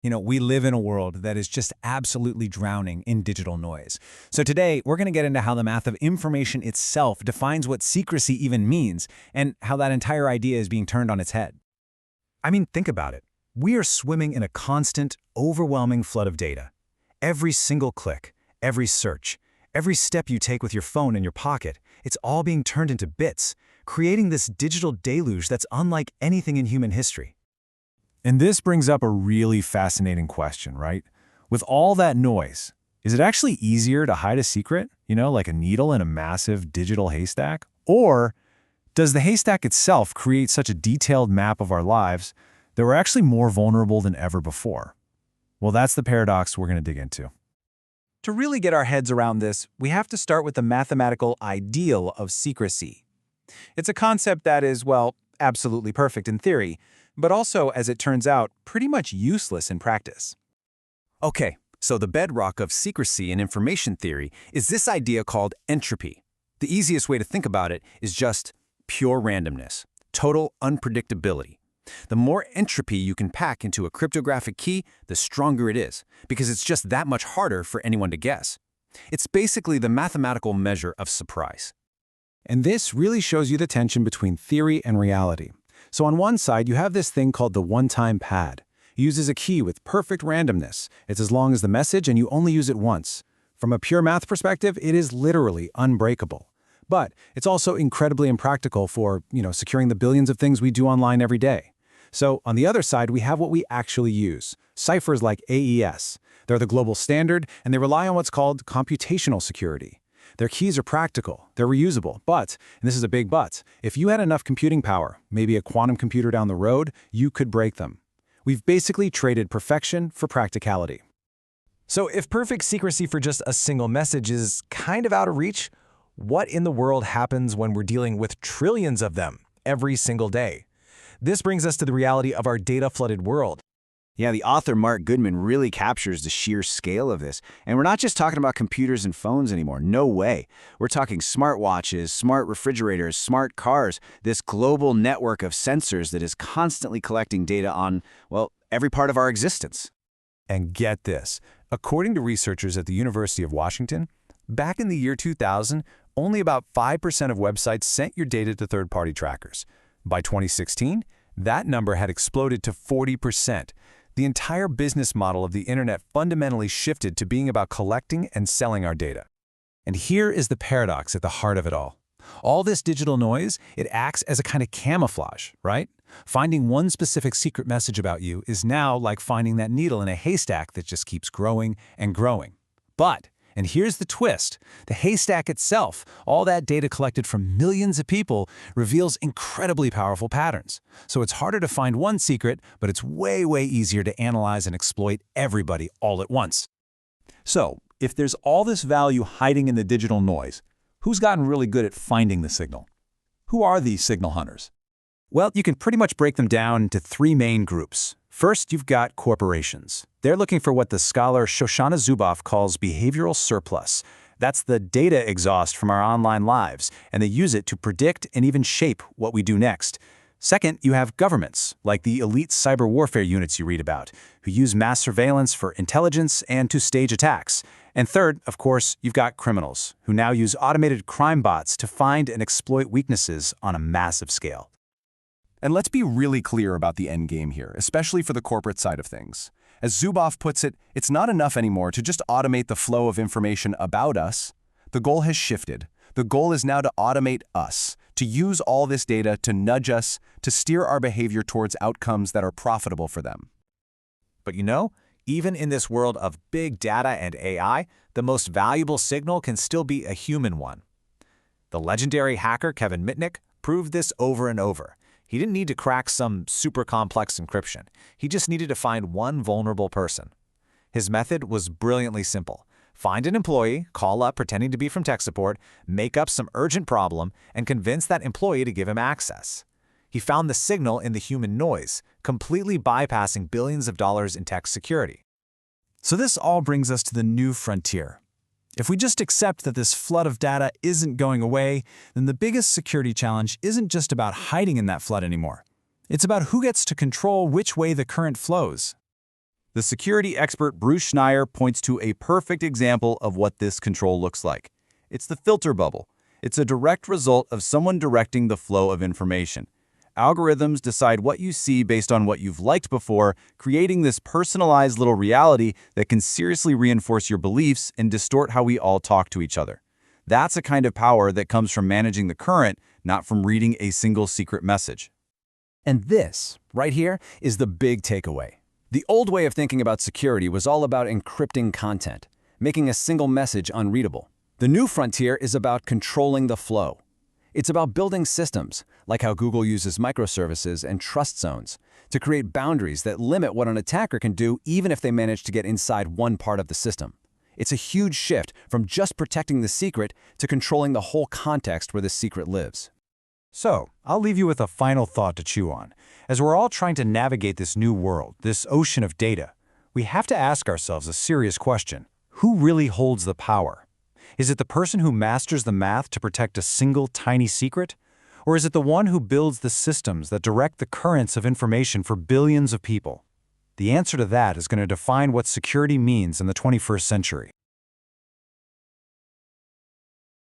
We live in a world that is just absolutely drowning in digital noise. So today, we're going to get into how the math of information itself defines what secrecy even means, and how that entire idea is being turned on its head. I mean, think about it. We are swimming in a constant, overwhelming flood of data. Every single click, every search, every step you take with your phone in your pocket, it's all being turned into bits, creating this digital deluge that's unlike anything in human history. And this brings up a really fascinating question, right? With all that noise, is it actually easier to hide a secret, like a needle in a massive digital haystack? Or does the haystack itself create such a detailed map of our lives that we're actually more vulnerable than ever before? Well, that's the paradox we're going to dig into. To really get our heads around this, we have to start with the mathematical ideal of secrecy. It's a concept that is, well, absolutely perfect in theory, but also, as it turns out, pretty much useless in practice. Okay, so the bedrock of secrecy in information theory is this idea called entropy. The easiest way to think about it is just pure randomness, total unpredictability. The more entropy you can pack into a cryptographic key, the stronger it is, because it's just that much harder for anyone to guess. It's basically the mathematical measure of surprise. And this really shows you the tension between theory and reality. So on one side, you have this thing called the one-time pad. It uses a key with perfect randomness. It's as long as the message, and you only use it once. From a pure math perspective, it is literally unbreakable. But it's also incredibly impractical for, securing the billions of things we do online every day. So on the other side, we have what we actually use, ciphers like AES. They're the global standard, and they rely on what's called computational security. Their keys are practical, they're reusable, but, and this is a big but, if you had enough computing power, maybe a quantum computer down the road, you could break them. We've basically traded perfection for practicality. So if perfect secrecy for just a single message is kind of out of reach, what in the world happens when we're dealing with trillions of them every single day? This brings us to the reality of our data-flooded world. Yeah, the author Mark Goodman really captures the sheer scale of this. And we're not just talking about computers and phones anymore. No way. We're talking smartwatches, smart refrigerators, smart cars, this global network of sensors that is constantly collecting data on, well, every part of our existence. And get this, according to researchers at the University of Washington, back in the year 2000, only about 5% of websites sent your data to third-party trackers. By 2016, that number had exploded to 40%. The entire business model of the internet fundamentally shifted to being about collecting and selling our data. And here is the paradox at the heart of it all. All this digital noise, it acts as a kind of camouflage, right? Finding one specific secret message about you is now like finding that needle in a haystack that just keeps growing and growing. But, and here's the twist, the haystack itself, all that data collected from millions of people, reveals incredibly powerful patterns. So it's harder to find one secret, but it's way, way easier to analyze and exploit everybody all at once. So, if there's all this value hiding in the digital noise, who's gotten really good at finding the signal? Who are these signal hunters? Well, you can pretty much break them down into three main groups. First, you've got corporations. They're looking for what the scholar Shoshana Zuboff calls behavioral surplus. That's the data exhaust from our online lives, and they use it to predict and even shape what we do next. Second, you have governments, like the elite cyber warfare units you read about, who use mass surveillance for intelligence and to stage attacks. And third, of course, you've got criminals, who now use automated crime bots to find and exploit weaknesses on a massive scale. And let's be really clear about the end game here, especially for the corporate side of things. As Zuboff puts it, it's not enough anymore to just automate the flow of information about us. The goal has shifted. The goal is now to automate us, to use all this data to nudge us, to steer our behavior towards outcomes that are profitable for them. But even in this world of big data and AI, the most valuable signal can still be a human one. The legendary hacker Kevin Mitnick proved this over and over. He didn't need to crack some super complex encryption. He just needed to find one vulnerable person. His method was brilliantly simple. Find an employee, call up pretending to be from tech support, make up some urgent problem, and convince that employee to give him access. He found the signal in the human noise, completely bypassing billions of dollars in tech security. So this all brings us to the new frontier. If we just accept that this flood of data isn't going away, then the biggest security challenge isn't just about hiding in that flood anymore. It's about who gets to control which way the current flows. The security expert Bruce Schneier points to a perfect example of what this control looks like. It's the filter bubble. It's a direct result of someone directing the flow of information. Algorithms decide what you see based on what you've liked before, creating this personalized little reality that can seriously reinforce your beliefs and distort how we all talk to each other. That's a kind of power that comes from managing the current, not from reading a single secret message. And this, right here, is the big takeaway. The old way of thinking about security was all about encrypting content, making a single message unreadable. The new frontier is about controlling the flow. It's about building systems, like how Google uses microservices and trust zones, to create boundaries that limit what an attacker can do even if they manage to get inside one part of the system. It's a huge shift from just protecting the secret to controlling the whole context where the secret lives. So, I'll leave you with a final thought to chew on. As we're all trying to navigate this new world, this ocean of data, we have to ask ourselves a serious question. Who really holds the power? Is it the person who masters the math to protect a single tiny secret? Or is it the one who builds the systems that direct the currents of information for billions of people? The answer to that is going to define what security means in the 21st century.